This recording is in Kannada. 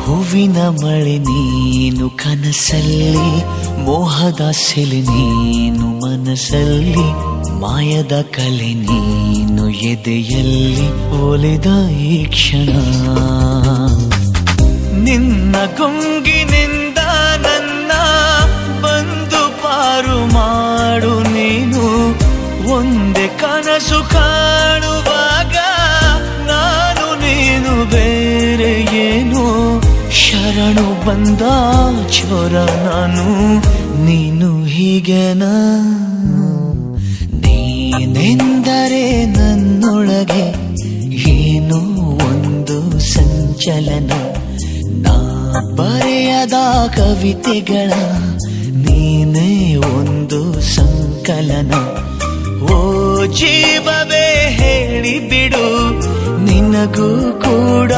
ಹೂವಿನ ಮಳೆ ನೀನು ಕನಸಲ್ಲಿ, ಮೋಹದ ಸೆಲೆ ನೀನು ಮನಸ್ಸಲ್ಲಿ, ಮಾಯದ ಕಲೆ ನೀನು ಎದೆಯಲ್ಲಿ ಒಲಿದ ಈ ಕ್ಷಣ. ನಿನ್ನ ಗುಂಗಿನಿಂದ ನನ್ನ ಬಂದು ಪಾರು ಮಾಡು ನೀನು. ಒಂದೇ ಕನಸು ಕಾಣುವಾಗ ನಾನು ನೀನು ಬೇರೆ ಏನು. ಶರಣು ಬಂದ ಚೋರ ನಾನು, ನೀನು ಹೀಗೆನಾ. ನೀನೆಂದರೆ ನನ್ನೊಳಗೆ ಏನೋ ಒಂದು ಸಂಚಲನ. ನಾ ಬರೆಯದ ಕವಿತೆಗಳ ನೀನೇ ಒಂದು ಸಂಕಲನ. ಓ ಜೀವವೇ ಹೇಳಿಬಿಡು, ನಿನಗೂ ಕೂಡ